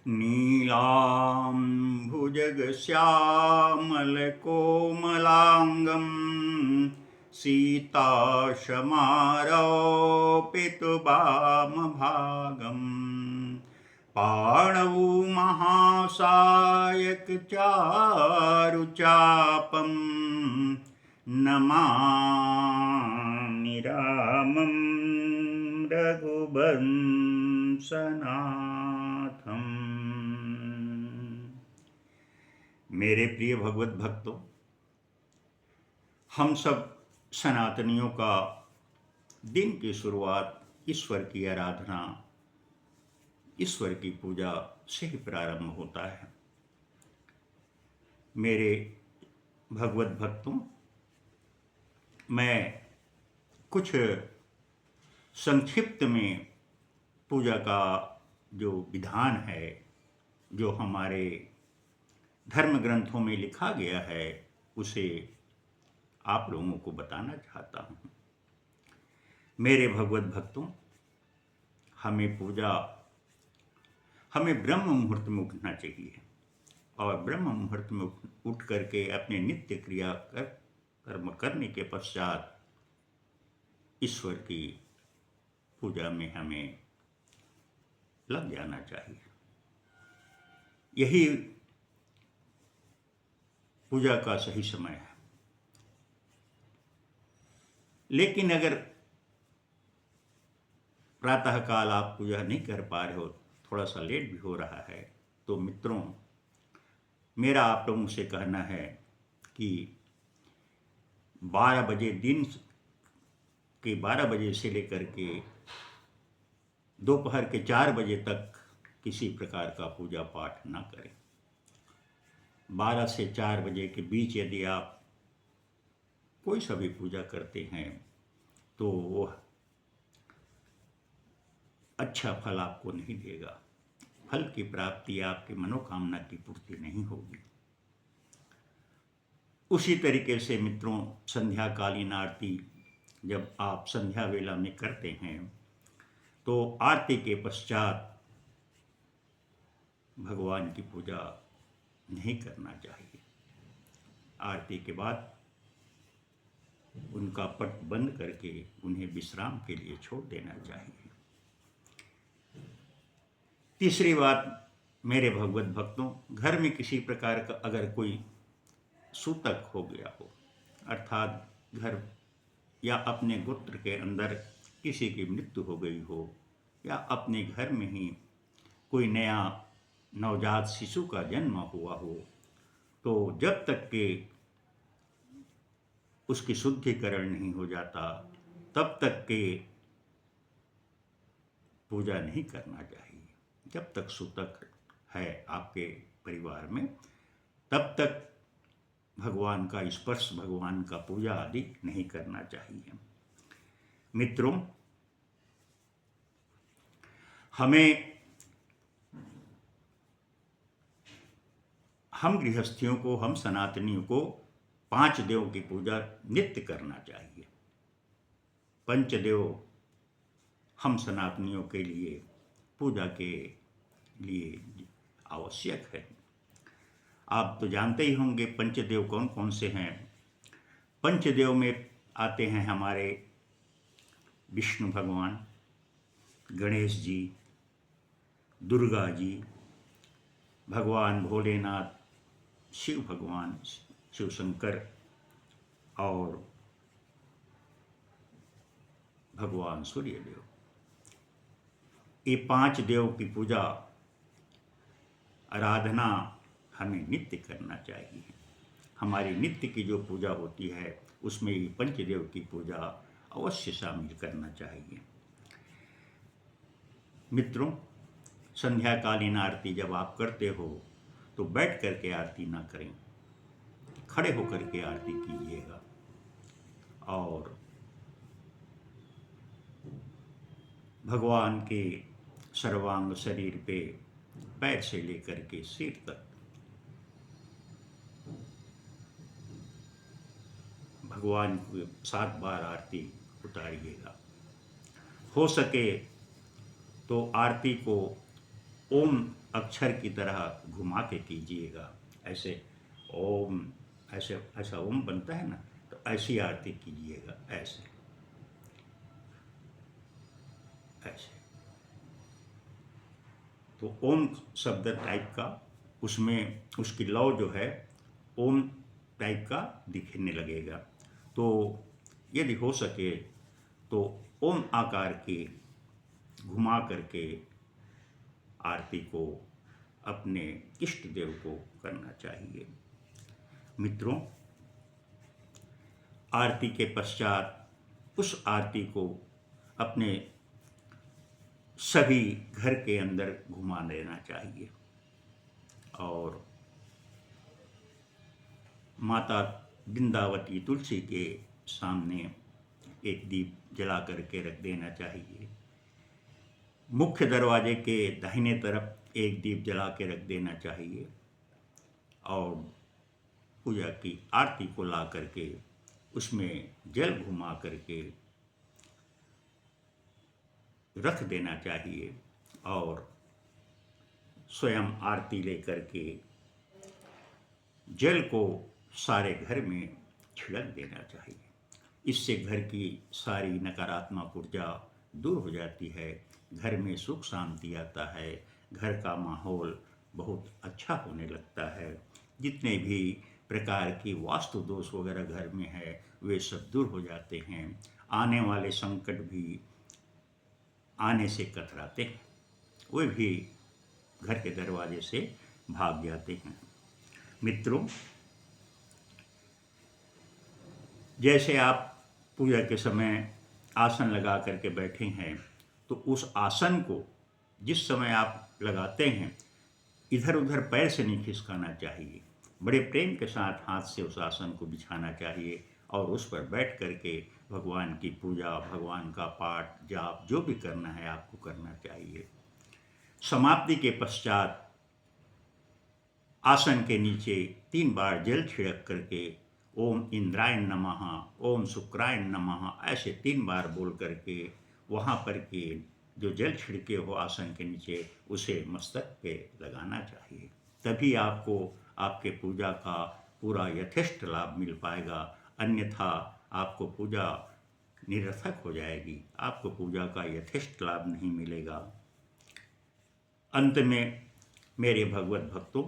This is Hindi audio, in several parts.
नीलाम्भुजगश्यामलकोमलाङ्गं सीताशमारोपितवामभागम् पाणौ महासायकचारुचापं नमामि रामं रघुवंशनाथम्। मेरे प्रिय भगवत भक्तों, हम सब सनातनियों का दिन की शुरुआत ईश्वर की आराधना, ईश्वर की पूजा से ही प्रारंभ होता है। मेरे भगवत भक्तों, मैं कुछ संक्षिप्त में पूजा का जो विधान है, जो हमारे धर्म ग्रंथों में लिखा गया है, उसे आप लोगों को बताना चाहता हूँ। मेरे भगवत भक्तों, हमें ब्रह्म मुहूर्त में उठना चाहिए और ब्रह्म मुहूर्त में उठ करके अपने नित्य क्रिया कर्म करने के पश्चात ईश्वर की पूजा में हमें लग जाना चाहिए। यही पूजा का सही समय है। लेकिन अगर प्रातःकाल आप पूजा नहीं कर पा रहे हो, थोड़ा सा लेट भी हो रहा है, तो मित्रों, मेरा आप लोगों से कहना है कि 12 बजे, दिन के 12 बजे से लेकर के दोपहर के 4 बजे तक किसी प्रकार का पूजा पाठ ना करें। 12 से 4 बजे के बीच यदि आप कोई सा भी पूजा करते हैं तो वो अच्छा फल आपको नहीं देगा। फल की प्राप्ति, आपकी मनोकामना की पूर्ति नहीं होगी। उसी तरीके से मित्रों, संध्याकालीन आरती जब आप संध्या वेला में करते हैं तो आरती के पश्चात भगवान की पूजा नहीं करना चाहिए। आरती के बाद उनका पट बंद करके उन्हें विश्राम के लिए छोड़ देना चाहिए। तीसरी बात, मेरे भगवत भक्तों, घर में किसी प्रकार का अगर कोई सूतक हो गया हो, अर्थात घर या अपने गोत्र के अंदर किसी की मृत्यु हो गई हो, या अपने घर में ही कोई नया नवजात शिशु का जन्म हुआ हो, तो जब तक के उसकी शुद्धिकरण नहीं हो जाता, तब तक के पूजा नहीं करना चाहिए। जब तक सूतक है आपके परिवार में, तब तक भगवान का स्पर्श, भगवान का पूजा आदि नहीं करना चाहिए। मित्रों, हम गृहस्थियों को, हम सनातनियों को 5 देव की पूजा नित्य करना चाहिए। पंचदेव हम सनातनियों के लिए पूजा के लिए आवश्यक है। आप तो जानते ही होंगे पंचदेव कौन कौन से हैं। पंचदेव में आते हैं हमारे विष्णु भगवान, गणेश जी, दुर्गा जी, भगवान भोलेनाथ, शिव भगवान, शिव शंकर और भगवान सूर्यदेव। ये 5 देव की पूजा, आराधना हमें नित्य करना चाहिए। हमारी नित्य की जो पूजा होती है उसमें ये पंचदेव की पूजा अवश्य शामिल करना चाहिए। मित्रों, संध्याकालीन आरती जब आप करते हो तो बैठ करके आरती ना करें, खड़े होकर के आरती कीजिएगा और भगवान के सर्वांग शरीर पे, पैर से लेकर के सिर तक भगवान को 7 बार आरती उतारिएगा। हो सके तो आरती को ओम अक्षर की तरह घुमा के कीजिएगा। ऐसे ओम, ऐसे ऐसा ओम बनता है ना, तो ऐसी आरती कीजिएगा, ऐसे ऐसे। तो ओम शब्द टाइप का उसमें उसकी लौ जो है ओम टाइप का दिखने लगेगा। तो यदि हो सके तो ओम आकार की घुमा करके आरती को अपने इष्ट देव को करना चाहिए। मित्रों, आरती के पश्चात उस आरती को अपने सभी घर के अंदर घुमा देना चाहिए और माता वृंदावती तुलसी के सामने एक दीप जला करके रख देना चाहिए। मुख्य दरवाजे के दाहिने तरफ एक दीप जला के रख देना चाहिए और पूजा की आरती को ला करके उसमें जल घुमा करके रख देना चाहिए और स्वयं आरती लेकर के जल को सारे घर में छिड़क देना चाहिए। इससे घर की सारी नकारात्मक ऊर्जा दूर हो जाती है, घर में सुख शांति आता है, घर का माहौल बहुत अच्छा होने लगता है। जितने भी प्रकार की वास्तु दोष वगैरह घर में है वे सब दूर हो जाते हैं। आने वाले संकट भी आने से कतराते हैं, वे भी घर के दरवाजे से भाग जाते हैं। मित्रों, जैसे आप पूजा के समय आसन लगा करके बैठे हैं तो उस आसन को जिस समय आप लगाते हैं इधर उधर पैर से नहीं खिसकाना चाहिए। बड़े प्रेम के साथ हाथ से उस आसन को बिछाना चाहिए और उस पर बैठ करके भगवान की पूजा, भगवान का पाठ जाप जो भी करना है आपको करना चाहिए। समाप्ति के पश्चात आसन के नीचे 3 बार जल छिड़क करके ओम इंद्राय नमः, ओम शुक्राय नमः ऐसे 3 बार बोल करके वहाँ पर के जो जल छिड़के हो आसन के नीचे उसे मस्तक पे लगाना चाहिए। तभी आपको आपके पूजा का पूरा यथेष्ट लाभ मिल पाएगा, अन्यथा आपको पूजा निरर्थक हो जाएगी, आपको पूजा का यथेष्ट लाभ नहीं मिलेगा। अंत में मेरे भगवत भक्तों,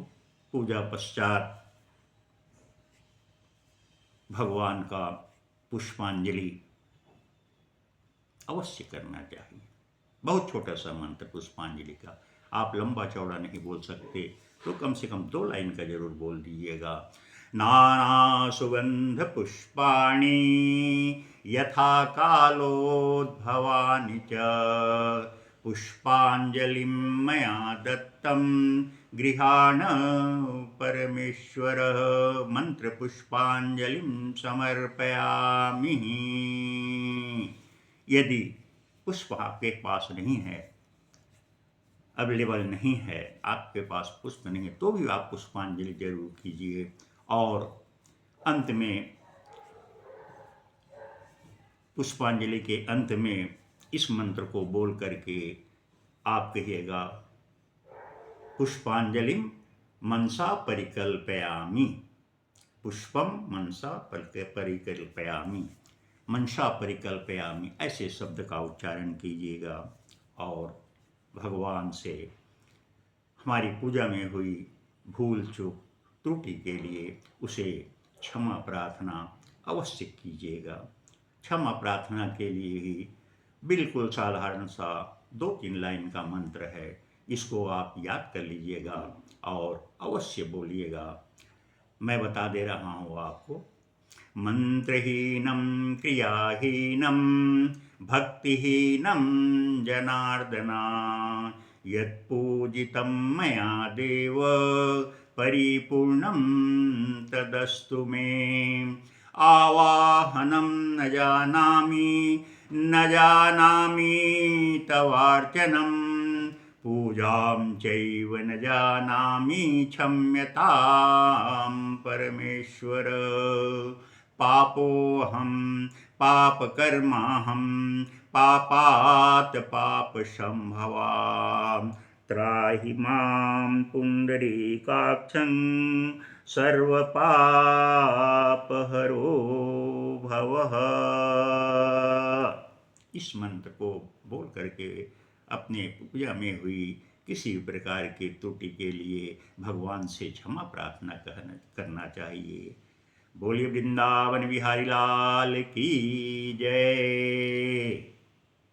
पूजा पश्चात भगवान का पुष्पांजलि अवश्य करना चाहिए। बहुत छोटा सा मंत्र पुष्पांजलि का, आप लंबा चौड़ा नहीं बोल सकते तो कम से कम 2 लाइन का जरूर बोल दीजिएगा। नाना सुगंध पुष्पाणि यथा कालोद्भवानि च पुष्पांजलिं मया दत्तं गृहाण परमेश्वर। मंत्र पुष्पांजलिं समर्पयामि। यदि पुष्प आपके पास नहीं है, अवेलेबल नहीं है, आपके पास पुष्प नहीं है, तो भी आप पुष्पांजलि जरूर कीजिए। और अंत में पुष्पांजलि के अंत में इस मंत्र को बोल करके आप कहिएगा, पुष्पांजलिं मनसा परिकल्पयामि, पुष्पम मनसा परिकल्पयामि, मनसा परिकल्पयामि ऐसे शब्द का उच्चारण कीजिएगा और भगवान से हमारी पूजा में हुई भूल चूक त्रुटि के लिए उसे क्षमा प्रार्थना अवश्य कीजिएगा। क्षमा प्रार्थना के लिए ही बिल्कुल साधारण सा 2-3 लाइन का मंत्र है, इसको आप याद कर लीजिएगा और अवश्य बोलिएगा। मैं बता दे रहा हूँ आपको, मंत्रहीनं क्रियाहीनं भक्तिहीनं जनार्दन यत्पूजितं मया देव परिपूर्णं तदस्तु मे। आवाहनं न जानामि तवार्चनं पूजां चैव न जानामि क्षम्यतां परमेश्वर। पापोऽहं पापकर्माहं पापात् पापसंभवां त्राहि मां पुण्डरीकाक्षं सर्वपापहरो भवः। इस मंत्र को बोल करके अपने पूजा में हुई किसी प्रकार की त्रुटि के लिए भगवान से क्षमा प्रार्थना करना चाहिए। बोलिए वृंदावन बिहारी लाल की जय।